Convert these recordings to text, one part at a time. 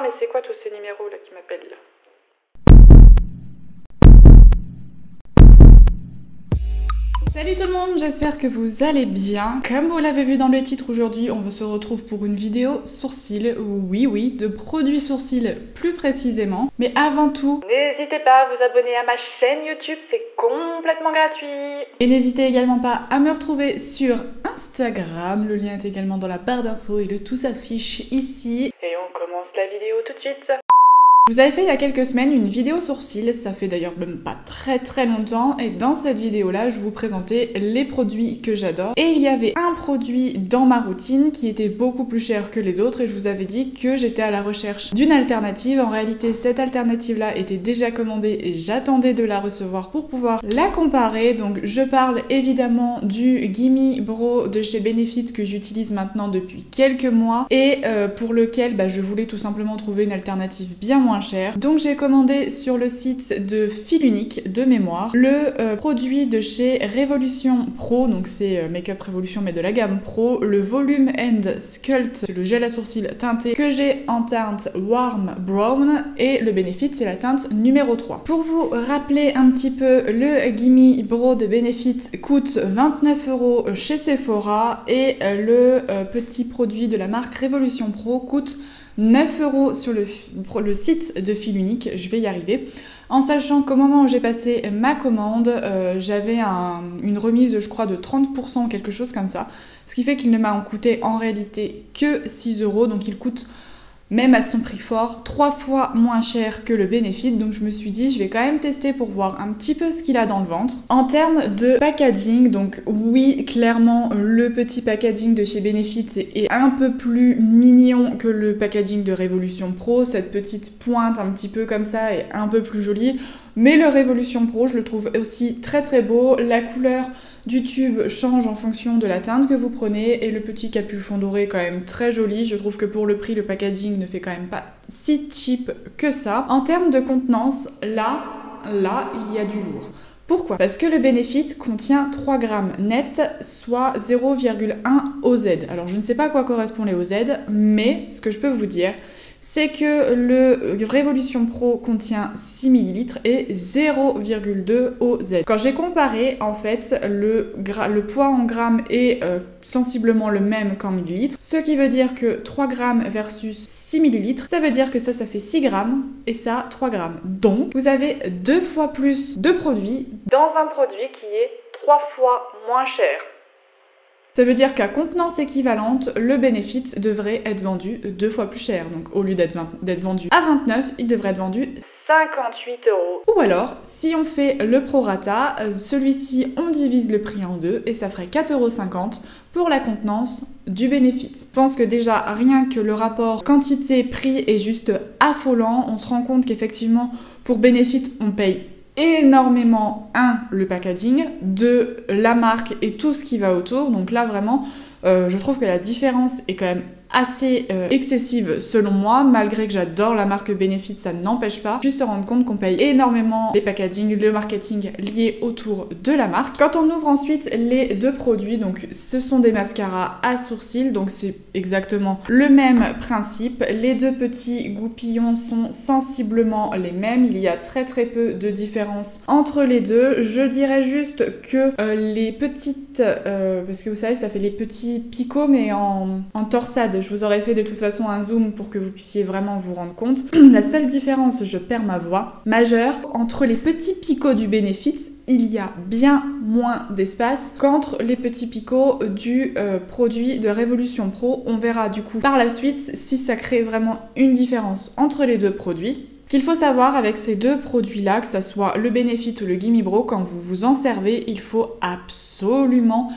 mais c'est quoi tous ces numéros là qui m'appellent là? Salut tout le monde, j'espère que vous allez bien. Comme vous l'avez vu dans le titre, aujourd'hui on se retrouve pour une vidéo sourcils, oui, de produits sourcils plus précisément. Mais avant tout, n'hésitez pas à vous abonner à ma chaîne YouTube, c'est complètement gratuit. Et n'hésitez également pas à me retrouver sur Instagram, le lien est également dans la barre d'infos et le tout s'affiche ici. Et on commence la vidéo tout de suite. Je vous avais fait il y a quelques semaines une vidéo sourcils, ça fait d'ailleurs même pas très longtemps, et dans cette vidéo là je vous présentais les produits que j'adore, et il y avait un produit dans ma routine qui était beaucoup plus cher que les autres, et je vous avais dit que j'étais à la recherche d'une alternative. En réalité cette alternative là était déjà commandée et j'attendais de la recevoir pour pouvoir la comparer. Donc je parle évidemment du Gimme Bro de chez Benefit que j'utilise maintenant depuis quelques mois, et pour lequel je voulais tout simplement trouver une alternative bien moins cher. Donc j'ai commandé sur le site de Filunique de mémoire le produit de chez Revolution Pro, donc c'est Make-up Revolution mais de la gamme Pro, le Volume and Sculpt, le gel à sourcils teinté que j'ai en teinte Warm Brown, et le Benefit c'est la teinte numéro 3. Pour vous rappeler un petit peu, le Gimme Bro de Benefit coûte 29 € chez Sephora, et le petit produit de la marque Revolution Pro coûte 9 € sur le site de Filunique, je vais y arriver. En sachant qu'au moment où j'ai passé ma commande, j'avais une remise, je crois, de 30%, quelque chose comme ça. Ce qui fait qu'il ne m'a coûté en réalité que 6 €, donc il coûte, même à son prix fort, 3 fois moins cher que le Benefit. Donc je me suis dit, je vais quand même tester pour voir un petit peu ce qu'il a dans le ventre. En termes de packaging, donc oui, clairement, le petit packaging de chez Benefit est un peu plus mignon que le packaging de Revolution Pro. Cette petite pointe un petit peu comme ça est un peu plus jolie. Mais le Revolution Pro, je le trouve aussi très beau. La couleur du tube change en fonction de la teinte que vous prenez, et le petit capuchon doré est quand même très joli. Je trouve que pour le prix, le packaging ne fait quand même pas si cheap que ça. En termes de contenance, là, il y a du lourd. Pourquoi? Parce que le Benefit contient 3 grammes net, soit 0,1 OZ. Alors je ne sais pas à quoi correspondent les OZ, mais ce que je peux vous dire, c'est que le Revolution Pro contient 6 ml et 0,2 OZ. Quand j'ai comparé, en fait, le poids en grammes est sensiblement le même qu'en millilitres, ce qui veut dire que 3 grammes versus 6 ml, ça veut dire que ça fait 6 grammes, et ça 3 grammes. Donc, vous avez 2 fois plus de produits dans un produit qui est 3 fois moins cher. Ça veut dire qu'à contenance équivalente, le Benefit devrait être vendu 2 fois plus cher. Donc au lieu d'être vendu à 29, il devrait être vendu 58 €. Ou alors, si on fait le prorata, celui-ci on divise le prix en deux et ça ferait 4,50 € pour la contenance du Benefit. Je pense que déjà, rien que le rapport quantité-prix est juste affolant. On se rend compte qu'effectivement, pour Benefit, on paye énormément, le packaging, 2, la marque et tout ce qui va autour. Donc là vraiment je trouve que la différence est quand même assez excessive selon moi, malgré que j'adore la marque Benefit, ça n'empêche pas de se rendre compte qu'on paye énormément les packaging, le marketing lié autour de la marque. Quand on ouvre ensuite les deux produits, donc ce sont des mascaras à sourcils, donc c'est exactement le même principe. Les deux petits goupillons sont sensiblement les mêmes, il y a très peu de différence entre les deux. Je dirais juste que les petites, parce que vous savez ça fait les petits picots mais en torsade. Je vous aurais fait de toute façon un zoom pour que vous puissiez vraiment vous rendre compte. La seule différence, je perds ma voix, majeure, entre les petits picots du Benefit, il y a bien moins d'espace qu'entre les petits picots du produit de Revolution Pro. On verra du coup par la suite si ça crée vraiment une différence entre les deux produits. Ce qu'il faut savoir avec ces deux produits-là, que ce soit le Benefit ou le Gimme Bro, quand vous vous en servez, il faut absolument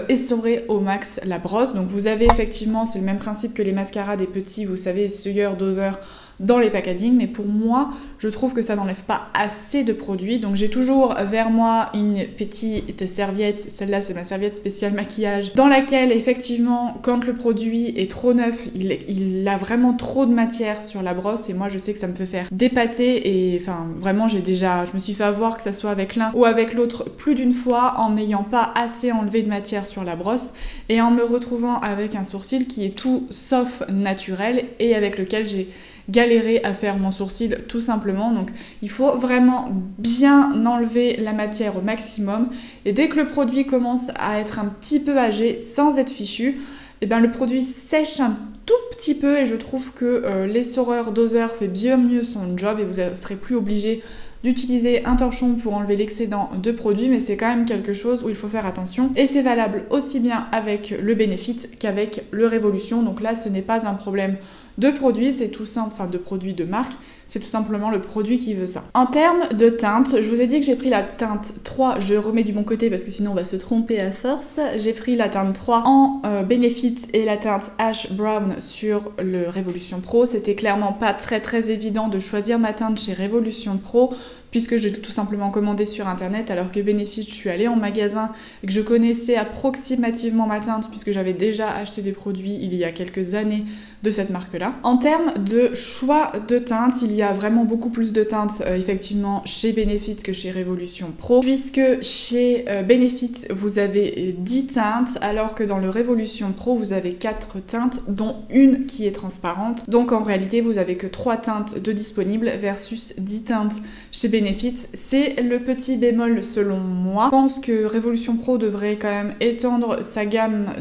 essorer au max la brosse. Donc vous avez effectivement, c'est le même principe que les mascaras des petits, vous savez, essuyeurs, doseurs dans les packaging, mais pour moi, je trouve que ça n'enlève pas assez de produits. Donc j'ai toujours vers moi une petite serviette, celle-là c'est ma serviette spéciale maquillage, dans laquelle effectivement, quand le produit est trop neuf, il a vraiment trop de matière sur la brosse, et moi je sais que ça me fait faire dépater, et enfin vraiment je me suis fait avoir, que ça soit avec l'un ou avec l'autre, plus d'une fois, en n'ayant pas assez enlevé de matière sur la brosse, et en me retrouvant avec un sourcil qui est tout sauf naturel, et avec lequel j'ai galéré à faire mon sourcil tout simplement. Donc il faut vraiment bien enlever la matière au maximum. Et dès que le produit commence à être un petit peu âgé, sans être fichu, et bien le produit sèche un tout petit peu et je trouve que l'essoreur doseur fait bien mieux son job et vous ne serez plus obligé d'utiliser un torchon pour enlever l'excédent de produit, mais c'est quand même quelque chose où il faut faire attention. Et c'est valable aussi bien avec le Benefit qu'avec le Révolution. Donc là, ce n'est pas un problème de produit, c'est tout simple, enfin de produit de marque, c'est tout simplement le produit qui veut ça. En termes de teinte, je vous ai dit que j'ai pris la teinte 3, je remets du bon côté parce que sinon on va se tromper à force. J'ai pris la teinte 3 en Benefit et la teinte Ash Brown sur le Révolution Pro. C'était clairement pas très évident de choisir ma teinte chez Révolution Pro, puisque je l'ai tout simplement commandé sur internet, alors que Benefit, je suis allée en magasin et que je connaissais approximativement ma teinte, puisque j'avais déjà acheté des produits il y a quelques années de cette marque-là. En termes de choix de teinte, il y a vraiment beaucoup plus de teintes effectivement chez Benefit que chez Révolution Pro, puisque chez Benefit, vous avez 10 teintes, alors que dans le Révolution Pro, vous avez 4 teintes, dont une qui est transparente. Donc en réalité, vous avez que 3 teintes de disponibles versus 10 teintes chez Benefit. C'est le petit bémol selon moi. Je pense que Révolution Pro devrait quand même étendre sa gamme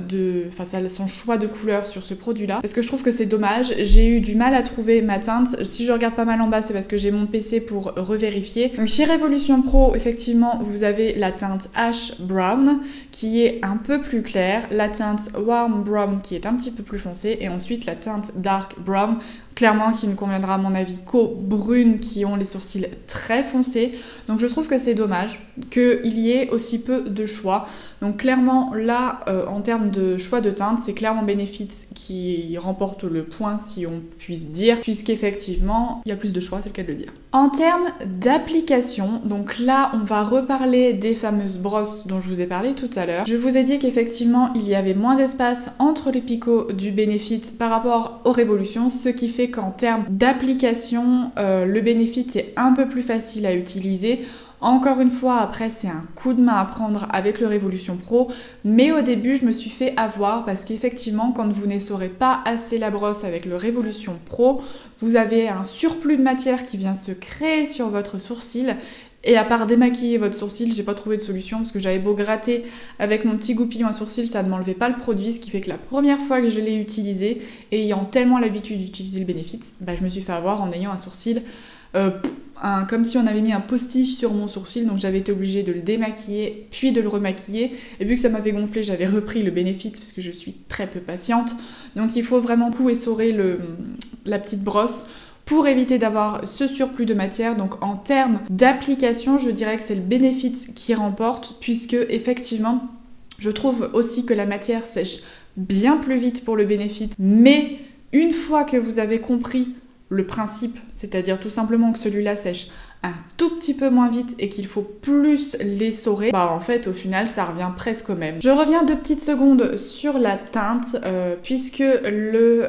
son choix de couleurs sur ce produit-là, parce que je trouve que c'est dommage. J'ai eu du mal à trouver ma teinte. Si je regarde pas mal en bas, c'est parce que j'ai mon PC pour revérifier. Donc chez Révolution Pro, effectivement, vous avez la teinte Ash Brown qui est un peu plus claire, la teinte Warm Brown qui est un petit peu plus foncée, et ensuite la teinte Dark Brown, clairement qui ne conviendra à mon avis qu'aux brunes qui ont les sourcils très foncés. Donc je trouve que c'est dommage qu'il y ait aussi peu de choix. Donc clairement là, en termes de choix de teinte, c'est clairement Benefit qui remporte le point, si on puisse dire, puisqu'effectivement il y a plus de choix, c'est le cas de le dire. En termes d'application, donc là on va reparler des fameuses brosses dont je vous ai parlé tout à l'heure. Je vous ai dit qu'effectivement il y avait moins d'espace entre les picots du Benefit par rapport aux Révolutions, ce qui fait qu'en termes d'application, le Benefit est un peu plus facile à utiliser. Encore une fois, après, c'est un coup de main à prendre avec le Révolution Pro, mais au début, je me suis fait avoir parce qu'effectivement, quand vous n'essorez pas assez la brosse avec le Révolution Pro, vous avez un surplus de matière qui vient se créer sur votre sourcil. Et à part démaquiller votre sourcil, j'ai pas trouvé de solution parce que j'avais beau gratter avec mon petit goupillon à sourcil, ça ne m'enlevait pas le produit, ce qui fait que la première fois que je l'ai utilisé, et ayant tellement l'habitude d'utiliser le Benefit, je me suis fait avoir en ayant un sourcil comme si on avait mis un postiche sur mon sourcil, donc j'avais été obligée de le démaquiller puis de le remaquiller, et vu que ça m'avait gonflé, j'avais repris le Benefit parce que je suis très peu patiente. Donc il faut vraiment tout essorer la petite brosse pour éviter d'avoir ce surplus de matière. Donc en termes d'application, je dirais que c'est le Benefit qui remporte, puisque effectivement, je trouve aussi que la matière sèche bien plus vite pour le Benefit, mais une fois que vous avez compris le principe, c'est-à-dire tout simplement que celui-là sèche un tout petit peu moins vite et qu'il faut plus l'essorer, en fait au final ça revient presque au même. Je reviens 2 petites secondes sur la teinte, puisque le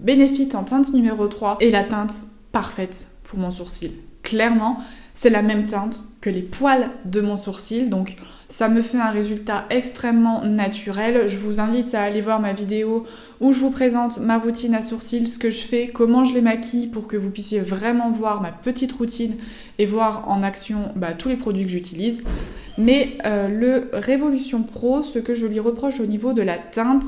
Benefit en teinte numéro 3 est la teinte parfaite pour mon sourcil. Clairement, c'est la même teinte que les poils de mon sourcil, donc ça me fait un résultat extrêmement naturel. Je vous invite à aller voir ma vidéo où je vous présente ma routine à sourcils, ce que je fais, comment je les maquille pour que vous puissiez vraiment voir ma petite routine et voir en action tous les produits que j'utilise. Mais le Révolution Pro, ce que je lui reproche au niveau de la teinte,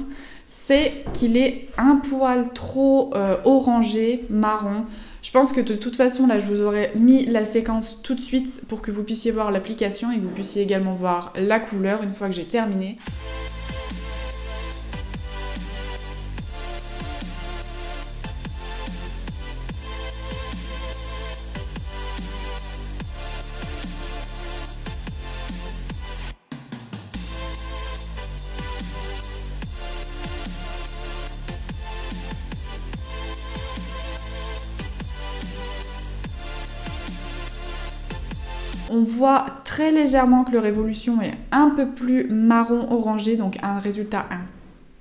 c'est qu'il est un poil trop orangé, marron. Je pense que de toute façon, là, je vous aurais mis la séquence tout de suite pour que vous puissiez voir l'application et que vous puissiez également voir la couleur une fois que j'ai terminé. On voit très légèrement que le Révolution est un peu plus marron orangé, donc un résultat un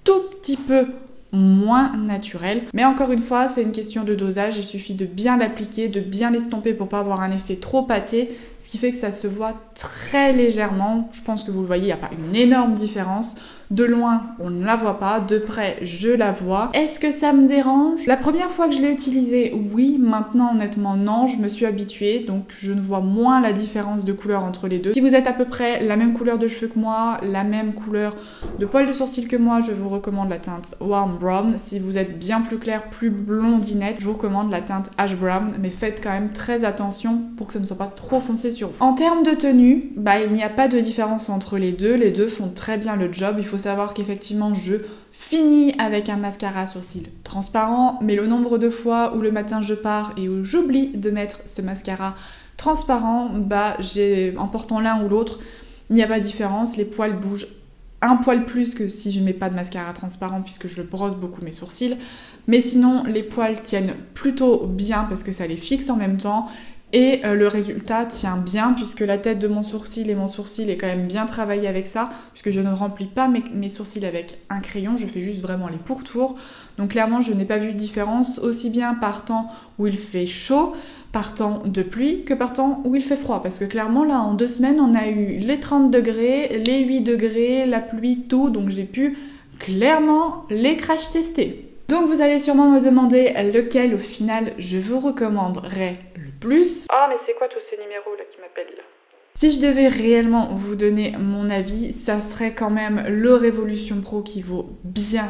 tout petit peu moins naturel. Mais encore une fois, c'est une question de dosage, il suffit de bien l'appliquer, de bien l'estomper pour pas avoir un effet trop pâté, ce qui fait que ça se voit très légèrement. Je pense que vous le voyez, il n'y a pas une énorme différence. De loin, on ne la voit pas. De près, je la vois. Est-ce que ça me dérange? La première fois que je l'ai utilisée, oui. Maintenant, honnêtement, non. Je me suis habituée. Donc, je ne vois moins la différence de couleur entre les deux. Si vous êtes à peu près la même couleur de cheveux que moi, la même couleur de poils de sourcils que moi, je vous recommande la teinte Warm Brown. Si vous êtes bien plus clair, plus blondinette, je vous recommande la teinte Ash Brown. Mais faites quand même très attention pour que ça ne soit pas trop foncé sur vous. En termes de tenue, il n'y a pas de différence entre les deux. Les deux font très bien le job. Il faut savoir qu'effectivement, je finis avec un mascara à sourcils transparent, mais le nombre de fois où le matin je pars et où j'oublie de mettre ce mascara transparent, en portant l'un ou l'autre, il n'y a pas de différence. Les poils bougent un poil plus que si je mets pas de mascara transparent puisque je brosse beaucoup mes sourcils. Mais sinon, les poils tiennent plutôt bien parce que ça les fixe en même temps. Et le résultat tient bien puisque la tête de mon sourcil et mon sourcil est quand même bien travaillé avec ça, puisque je ne remplis pas mes sourcils avec un crayon, je fais juste vraiment les pourtours. Donc clairement, je n'ai pas vu de différence aussi bien par temps où il fait chaud, par temps de pluie, que par temps où il fait froid. Parce que clairement, là, en 2 semaines, on a eu les 30 degrés, les 8 degrés, la pluie, tout. Donc j'ai pu clairement les crash tester. Donc vous allez sûrement me demander lequel au final je vous recommanderais le plus. Oh mais c'est quoi tous ces numéros là qui m'appellent là? Si je devais réellement vous donner mon avis, ça serait quand même le Révolution Pro qui vaut bien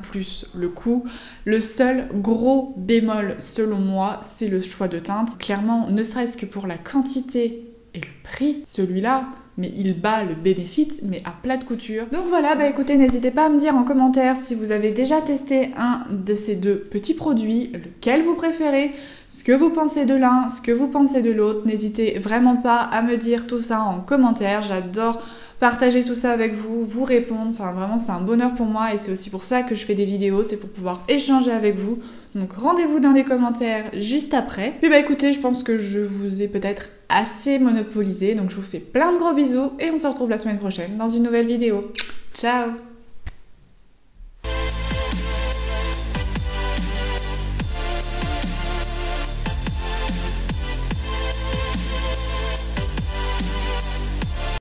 plus le coup. Le seul gros bémol selon moi, c'est le choix de teinte. Clairement, ne serait-ce que pour la quantité et le prix, celui-là, mais il bat le Benefit, mais à plat de couture. Donc voilà, écoutez, n'hésitez pas à me dire en commentaire si vous avez déjà testé un de ces deux petits produits, lequel vous préférez, ce que vous pensez de l'un, ce que vous pensez de l'autre. N'hésitez vraiment pas à me dire tout ça en commentaire, j'adore partager tout ça avec vous, vous répondre, enfin vraiment c'est un bonheur pour moi et c'est aussi pour ça que je fais des vidéos, c'est pour pouvoir échanger avec vous. Donc rendez-vous dans les commentaires juste après. Puis écoutez, je pense que je vous ai peut-être assez monopolisé, donc je vous fais plein de gros bisous et on se retrouve la semaine prochaine dans une nouvelle vidéo. Ciao!